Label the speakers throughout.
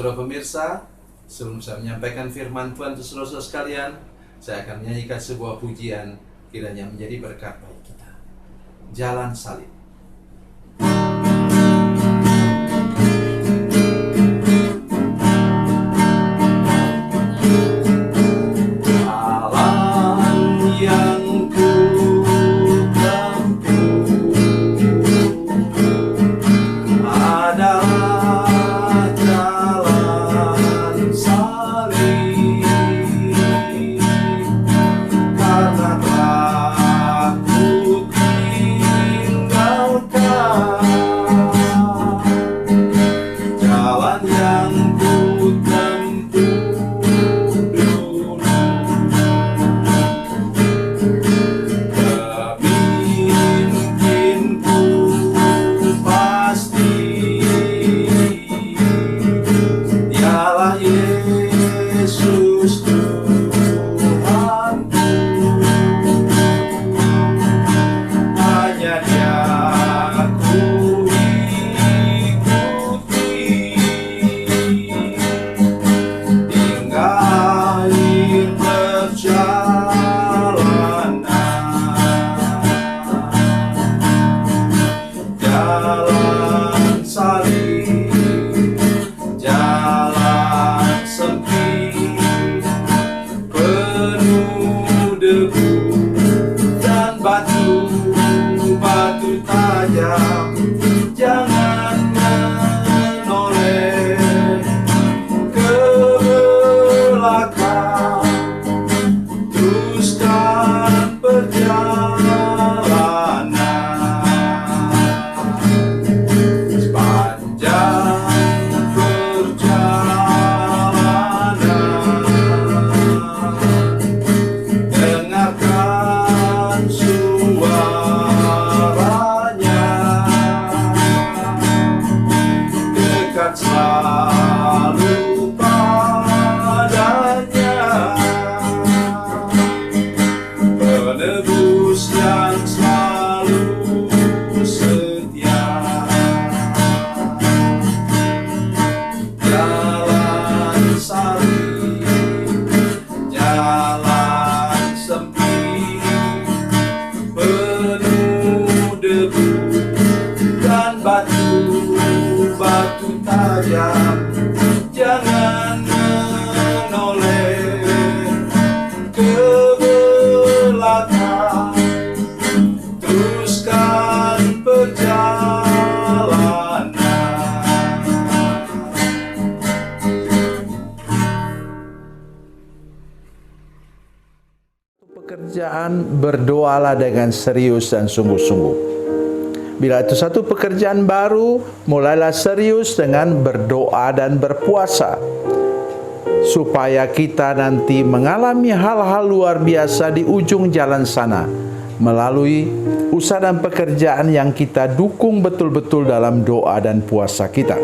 Speaker 1: Saudara pemirsa, sebelum saya menyampaikan firman Tuhan untuk saudara-saudara sekalian, saya akan menyanyikan sebuah pujian kiranya menjadi berkat bagi kita. Jalan Salib.
Speaker 2: Pekerjaan, berdoalah dengan serius dan sungguh-sungguh. Bila itu satu pekerjaan baru, mulailah serius dengan berdoa dan berpuasa, supaya kita nanti mengalami hal-hal luar biasa di ujung jalan sana, melalui usaha dan pekerjaan yang kita dukung betul-betul dalam doa dan puasa kita.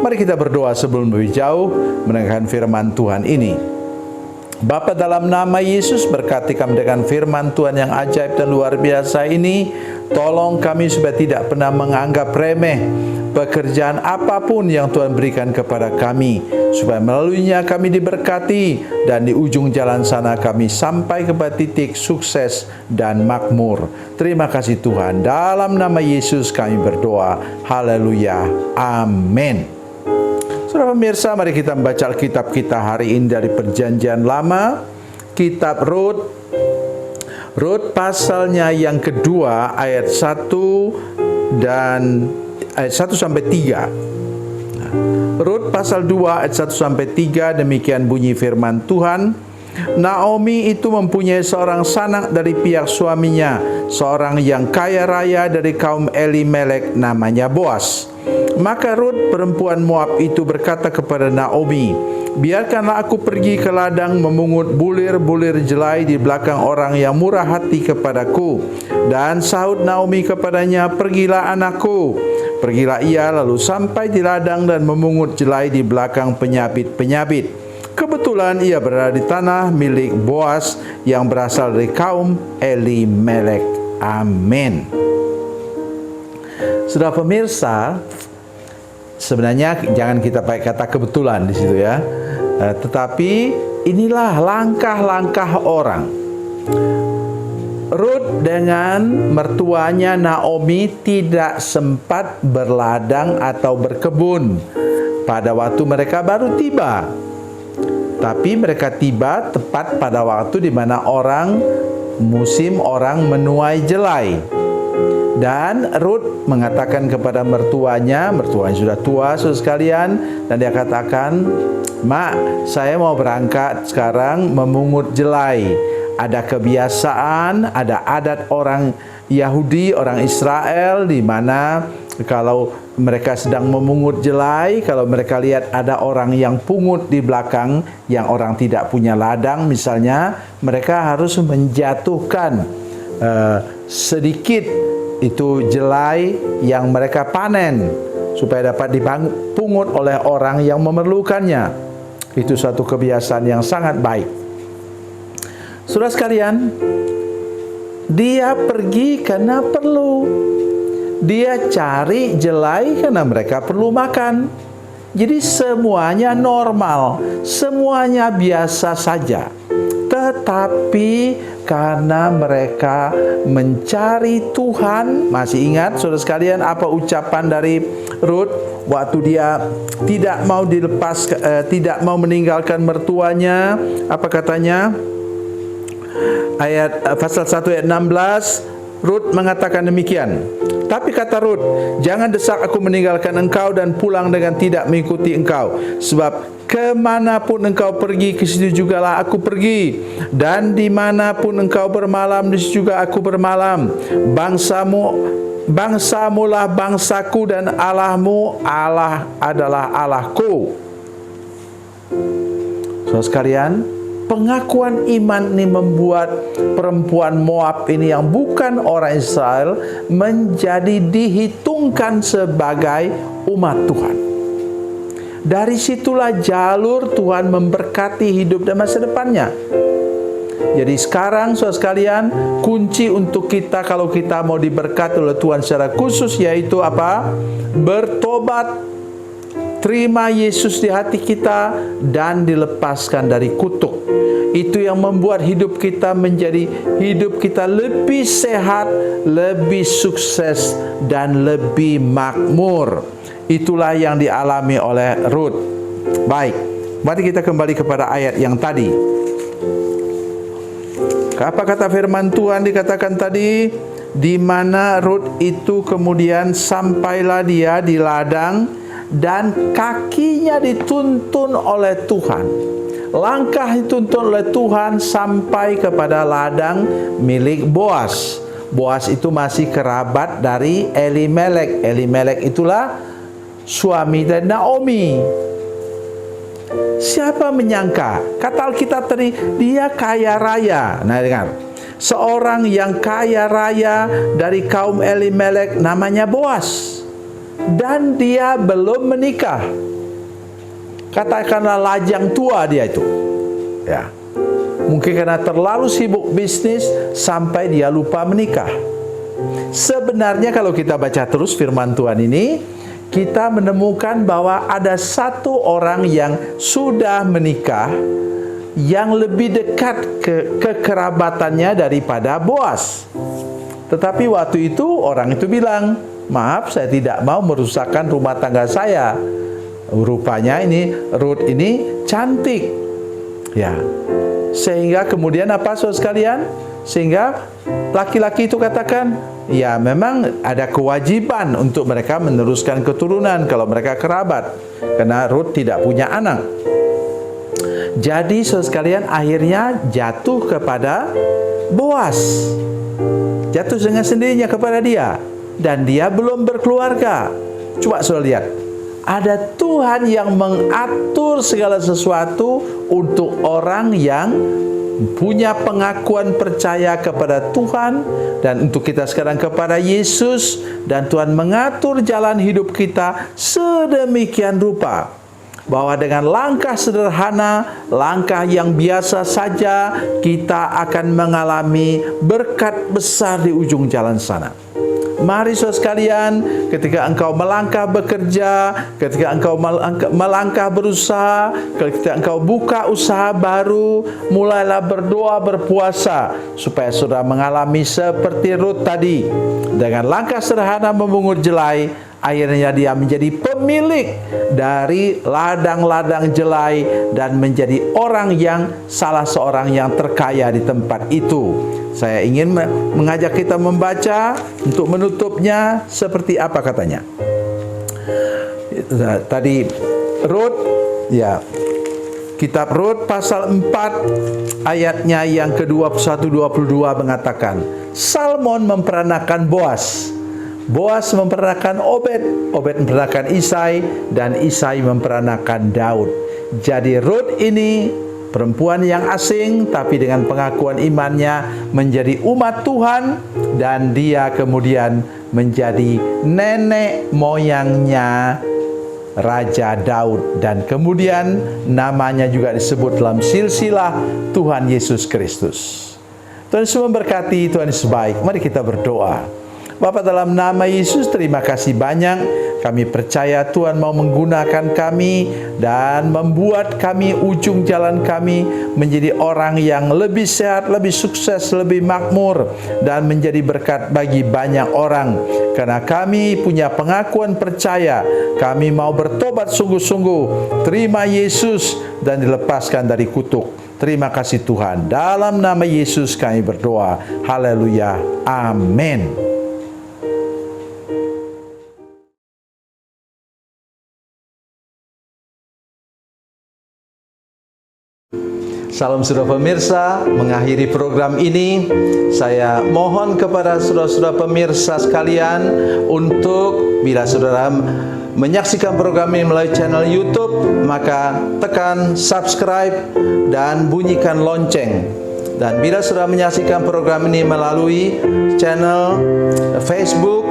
Speaker 2: Mari kita berdoa sebelum lebih jauh mendengarkan firman Tuhan ini. Bapa, dalam nama Yesus, berkati kami dengan firman Tuhan yang ajaib dan luar biasa ini. Tolong kami supaya tidak pernah menganggap remeh pekerjaan apapun yang Tuhan berikan kepada kami, supaya melaluinya kami diberkati dan di ujung jalan sana kami sampai kepada titik sukses dan makmur. Terima kasih Tuhan. Dalam nama Yesus kami berdoa. Haleluya. Amin. Saudara pemirsa, mari kita membaca Alkitab kita hari ini dari Perjanjian Lama, Kitab Rut. Rut pasalnya yang kedua, ayat 1 dan ayat 1 sampai 3. Rut pasal 2 ayat 1 sampai 3, demikian bunyi firman Tuhan. Naomi itu mempunyai seorang sanak dari pihak suaminya, seorang yang kaya raya dari kaum Elimelek, namanya Boas. Maka Rut perempuan Moab itu berkata kepada Naomi, "Biarkanlah aku pergi ke ladang memungut bulir-bulir jelai di belakang orang yang murah hati kepadaku." Dan sahut Naomi kepadanya, "Pergilah anakku." Pergilah ia lalu sampai di ladang dan memungut jelai di belakang penyabit-penyabit. Kebetulan ia berada di tanah milik Boas yang berasal dari kaum Elimelek. Amin. Saudara pemirsa, Sebenarnya jangan kita pakai kata kebetulan di situ ya. Tetapi inilah langkah-langkah orang. Rut dengan mertuanya Naomi tidak sempat berladang atau berkebun pada waktu mereka baru tiba. Tapi mereka tiba tepat pada waktu di mana musim orang menuai jelai. Dan Rut mengatakan kepada mertuanya sudah tua saudara sekalian, dan dia katakan, "Mak, saya mau berangkat sekarang memungut jelai. Ada kebiasaan, ada adat orang Yahudi, orang Israel, di mana kalau mereka sedang memungut jelai, kalau mereka lihat ada orang yang pungut di belakang, yang orang tidak punya ladang misalnya, mereka harus menjatuhkan sedikit itu jelai yang mereka panen supaya dapat dipungut oleh orang yang memerlukannya. Itu suatu kebiasaan yang sangat baik. Saudara sekalian, dia pergi karena perlu. Dia cari jelai karena mereka perlu makan. Jadi semuanya normal, semuanya biasa saja. Tetapi karena mereka mencari Tuhan, masih ingat saudara sekalian apa ucapan dari Rut waktu dia tidak mau meninggalkan mertuanya? Apa katanya? Pasal 1 ayat 16, Rut mengatakan demikian. Tapi kata Rut, "Jangan desak aku meninggalkan engkau dan pulang dengan tidak mengikuti engkau. Sebab kemanapun engkau pergi, ke situ jugalah aku pergi. Dan dimanapun engkau bermalam, di situ juga aku bermalam. Bangsamulah bangsaku dan Allahmu adalah Allahku." Saudara sekalian, pengakuan iman ini membuat perempuan Moab ini yang bukan orang Israel menjadi dihitungkan sebagai umat Tuhan. Dari situlah jalur Tuhan memberkati hidup dan masa depannya. Jadi sekarang saudara sekalian, kunci untuk kita kalau kita mau diberkati oleh Tuhan secara khusus yaitu apa? Bertobat, terima Yesus di hati kita, dan dilepaskan dari kutuk. Itu yang membuat hidup kita menjadi hidup kita lebih sehat, lebih sukses, dan lebih makmur. Itulah yang dialami oleh Rut. Baik, mari kita kembali kepada ayat yang tadi. Apa kata firman Tuhan dikatakan tadi? Di mana Rut itu kemudian sampailah dia di ladang dan kakinya dituntun oleh Tuhan. Langkah dituntun oleh Tuhan sampai kepada ladang milik Boas. Boas itu masih kerabat dari Elimelek. Elimelek itulah suami dari Naomi. Siapa menyangka? Kata Alkitab tadi, dia kaya raya. Nah, dengar. Seorang yang kaya raya dari kaum Elimelek namanya Boas. Dan dia belum menikah. Katakanlah lajang tua dia itu. Ya. Mungkin karena terlalu sibuk bisnis sampai dia lupa menikah. Sebenarnya kalau kita baca terus firman Tuhan ini, kita menemukan bahwa ada satu orang yang sudah menikah yang lebih dekat kekerabatannya daripada Boas. Tetapi waktu itu orang itu bilang, "Maaf, saya tidak mau merusakkan rumah tangga saya." Rupanya ini Rut ini cantik. Ya. Sehingga kemudian apa saudara sekalian? Sehingga laki-laki itu katakan, ya memang ada kewajiban untuk mereka meneruskan keturunan kalau mereka kerabat. Karena Rut tidak punya anak. Jadi saudara sekalian akhirnya jatuh kepada Boas. Jatuh dengan sendirinya kepada dia. Dan dia belum berkeluarga. Coba saudara lihat. Ada Tuhan yang mengatur segala sesuatu untuk orang yang punya pengakuan percaya kepada Tuhan, dan untuk kita sekarang kepada Yesus, dan Tuhan mengatur jalan hidup kita sedemikian rupa bahwa dengan langkah sederhana, langkah yang biasa saja, kita akan mengalami berkat besar di ujung jalan sana. Mari saudara sekalian, ketika engkau melangkah bekerja, ketika engkau melangkah berusaha, ketika engkau buka usaha baru, mulailah berdoa, berpuasa, supaya saudara mengalami seperti Rut tadi. Dengan langkah sederhana memungut jelai, akhirnya dia menjadi pemilik dari ladang-ladang jelai dan menjadi salah seorang yang terkaya di tempat itu. Saya ingin mengajak kita membaca untuk menutupnya seperti apa katanya. Tadi Rut, ya, kitab Rut pasal 4 ayatnya yang ke-21-22 mengatakan, Salmon memperanakan Boas, Boas memperanakan Obed, Obed memperanakan Isai, dan Isai memperanakan Daud. Jadi Rut ini perempuan yang asing, tapi dengan pengakuan imannya menjadi umat Tuhan, dan dia kemudian menjadi nenek moyangnya Raja Daud, dan kemudian namanya juga disebut dalam silsilah Tuhan Yesus Kristus. Tuhan Yesus memberkati, Tuhan Yesus baik. Mari kita berdoa. Bapa, dalam nama Yesus, terima kasih banyak. Kami percaya Tuhan mau menggunakan kami dan membuat kami, ujung jalan kami, menjadi orang yang lebih sehat, lebih sukses, lebih makmur, dan menjadi berkat bagi banyak orang. Karena kami punya pengakuan percaya, kami mau bertobat sungguh-sungguh, terima Yesus dan dilepaskan dari kutuk. Terima kasih Tuhan. Dalam nama Yesus kami berdoa. Haleluya. Amin. Salam saudara pemirsa, mengakhiri program ini, saya mohon kepada saudara-saudara pemirsa sekalian untuk bila saudara menyaksikan program ini melalui channel YouTube, maka tekan subscribe dan bunyikan lonceng. Dan bila saudara menyaksikan program ini melalui channel Facebook,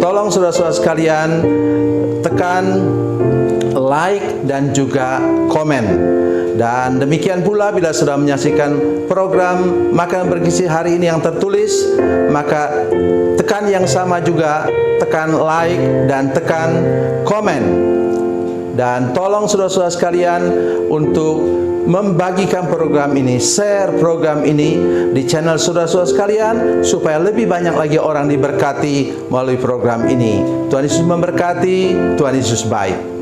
Speaker 2: tolong saudara-saudara sekalian tekan like dan juga komen. Dan demikian pula bila sudah menyaksikan program Makan Bergizi hari ini yang tertulis, maka tekan yang sama juga, tekan like dan tekan komen. Dan tolong saudara-saudara sekalian untuk membagikan program ini, share program ini di channel saudara-saudara sekalian, supaya lebih banyak lagi orang diberkati melalui program ini. Tuhan Yesus memberkati, Tuhan Yesus baik.